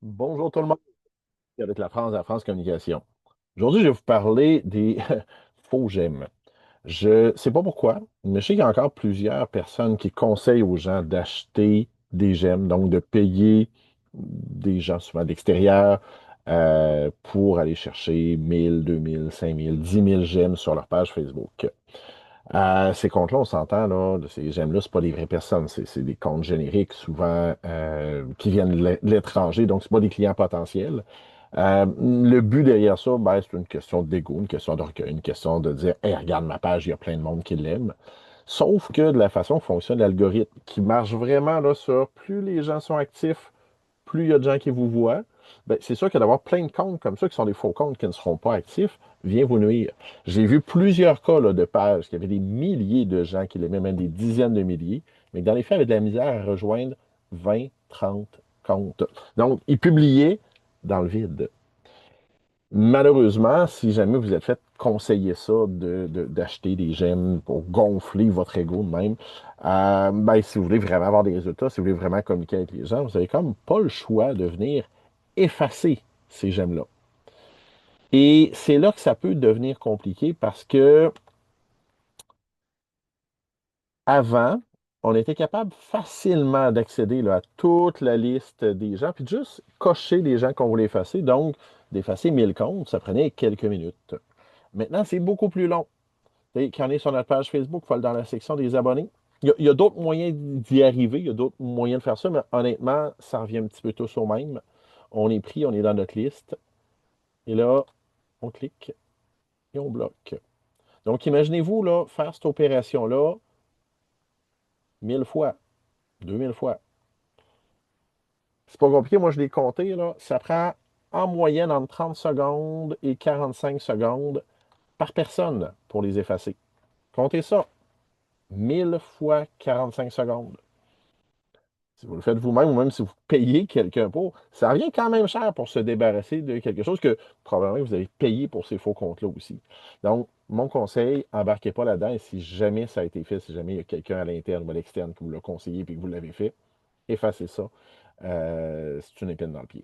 Bonjour tout le monde, avec la France Communication. Aujourd'hui, je vais vous parler des faux j'aime. Je ne sais pas pourquoi, mais je sais qu'il y a encore plusieurs personnes qui conseillent aux gens d'acheter des j'aime, donc de payer des gens souvent d'extérieur pour aller chercher 1000, 2000, 5000, 10 000 j'aime sur leur page Facebook. Ces comptes-là, on s'entend, là, ces j'aime-là, c'est pas des vraies personnes, c'est des comptes génériques, souvent qui viennent de l'étranger, donc c'est pas des clients potentiels. Le but derrière ça, ben, c'est une question d'ego, une question d'orgueil, une question de dire, hey, regarde ma page, il y a plein de monde qui l'aime. Sauf que de la façon que fonctionne l'algorithme, qui marche vraiment là, sur plus les gens sont actifs, plus il y a de gens qui vous voient, ben, c'est sûr que d'avoir plein de comptes comme ça, qui sont des faux comptes qui ne seront pas actifs, vient vous nuire. J'ai vu plusieurs cas là, de pages qui avaient des milliers de gens qui l'aimaient, même des dizaines de milliers, mais que dans les faits, avaient de la misère à rejoindre 20, 30 comptes. Donc, ils publiaient dans le vide. Malheureusement, si jamais vous êtes fait conseiller ça d'acheter des gemmes pour gonfler votre ego de même, ben, si vous voulez vraiment avoir des résultats, si vous voulez vraiment communiquer avec les gens, vous n'avez comme pas le choix de venir effacer ces gemmes-là. Et c'est là que ça peut devenir compliqué parce que avant, on était capable facilement d'accéder là, à toute la liste des gens, puis de juste cocher les gens qu'on voulait effacer. Donc, d'effacer 1000 comptes, ça prenait quelques minutes. Maintenant, c'est beaucoup plus long. Quand on est sur notre page Facebook, il faut aller dans la section des abonnés. Il y a d'autres moyens d'y arriver, il y a d'autres moyens de faire ça, mais honnêtement, ça revient un petit peu tous au même. On est pris, on est dans notre liste, et là, on clique et on bloque. Donc, imaginez-vous là, faire cette opération-là 1000 fois, 2000 fois. C'est pas compliqué, moi je l'ai compté, là. Ça prend en moyenne entre 30 secondes et 45 secondes par personne pour les effacer. Comptez ça. 1000 fois 45 secondes. Si vous le faites vous-même ou même si vous payez quelqu'un pour, ça revient quand même cher pour se débarrasser de quelque chose que probablement vous avez payé pour ces faux comptes-là aussi. Donc, mon conseil, embarquez pas là-dedans et si jamais ça a été fait, si jamais il y a quelqu'un à l'interne ou à l'externe qui vous l'a conseillé et que vous l'avez fait, effacez ça. C'est une épine dans le pied.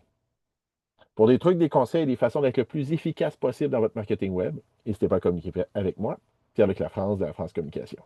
Pour des trucs, des conseils et des façons d'être le plus efficace possible dans votre marketing web, n'hésitez pas à communiquer avec moi et avec la France de la France Communication.